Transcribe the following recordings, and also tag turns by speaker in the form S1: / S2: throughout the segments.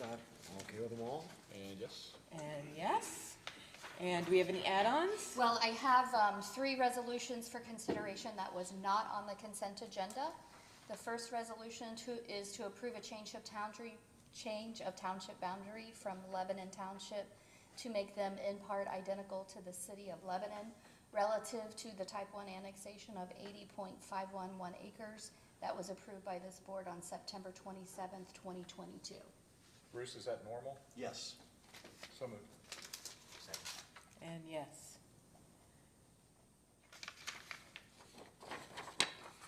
S1: that okay with them all?
S2: And yes.
S3: And yes. And do we have any add-ons?
S4: Well, I have 3 resolutions for consideration that was not on the consent agenda. The first resolution is to approve a change of township boundary from Lebanon Township to make them in part identical to the city of Lebanon relative to the type 1 annexation of 80.511 acres that was approved by this board on September 27th, 2022.
S2: Bruce, is that normal?
S1: Yes.
S2: So moved.
S3: And yes.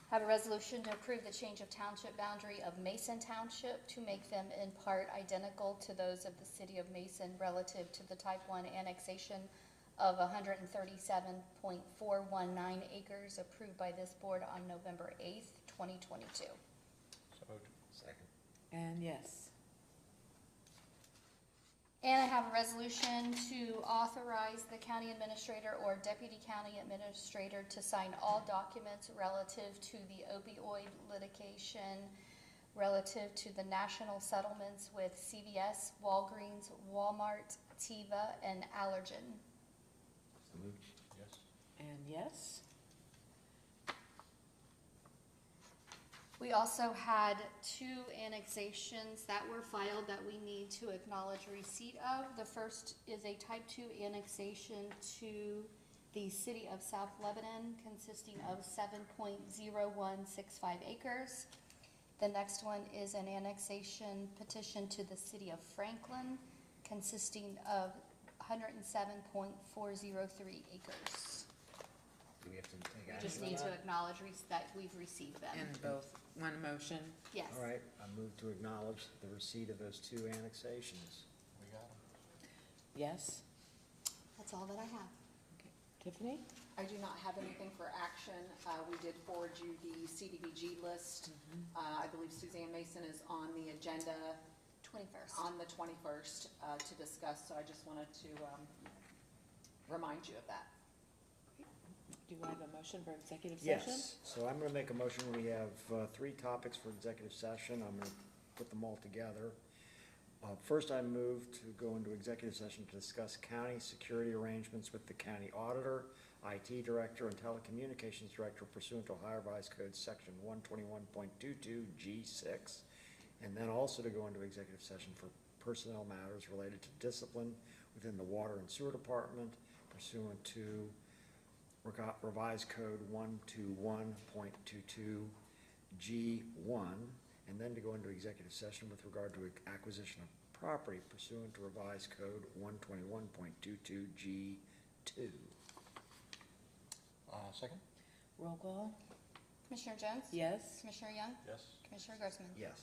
S4: Have a resolution to approve the change of township boundary of Mason Township to make them in part identical to those of the city of Mason relative to the type 1 annexation of 137.419 acres approved by this board on November 8th, 2022.
S2: So moved.
S1: Second.
S3: And yes.
S4: And I have a resolution to authorize the county administrator or deputy county administrator to sign all documents relative to the opioid litigation, relative to the national settlements with CVS, Walgreens, Walmart, Teva, and Allergen.
S1: So moved.
S2: Yes.
S3: And yes.
S4: We also had 2 annexations that were filed that we need to acknowledge receipt of. The first is a type 2 annexation to the city of South Lebanon consisting of 7.0165 acres. The next one is an annexation petition to the city of Franklin consisting of 107.403 acres.
S1: Do we have to take
S4: We
S1: action
S4: just
S1: on
S4: need to
S1: that?
S4: acknowledge that we've received them.
S3: And both, one motion.
S4: Yes.
S1: All right, I move to acknowledge the receipt of those 2 annexations.
S2: We got them.
S3: Yes.
S4: That's all that I have.
S3: Okay. Tiffany?
S5: I do not have anything for action. We did forward you the CDBG list. I believe Suzanne Mason is on the agenda
S4: 21st.
S5: on the 21st to discuss, so I just wanted to remind you of that.
S3: Do I have a motion for executive session?
S1: Yes, so I'm gonna make a motion. We have 3 topics for executive session. I'm gonna put them all together. First, I move to go into executive session to discuss county security arrangements with the county auditor, IT director, and telecommunications director pursuant to Ohio Revised Code Section 121.22 G6. And then also to go into executive session for personnel matters related to discipline within the water and sewer department pursuant to Revised Code 121.22 G1, and then to go into executive session with regard to acquisition of property pursuant to Revised Code 121.22 G2.
S2: Second?
S3: Roll call?
S4: Commissioner Jones?
S3: Yes.
S4: Commissioner Young?
S2: Yes.
S4: Commissioner Grossman?
S1: Yes.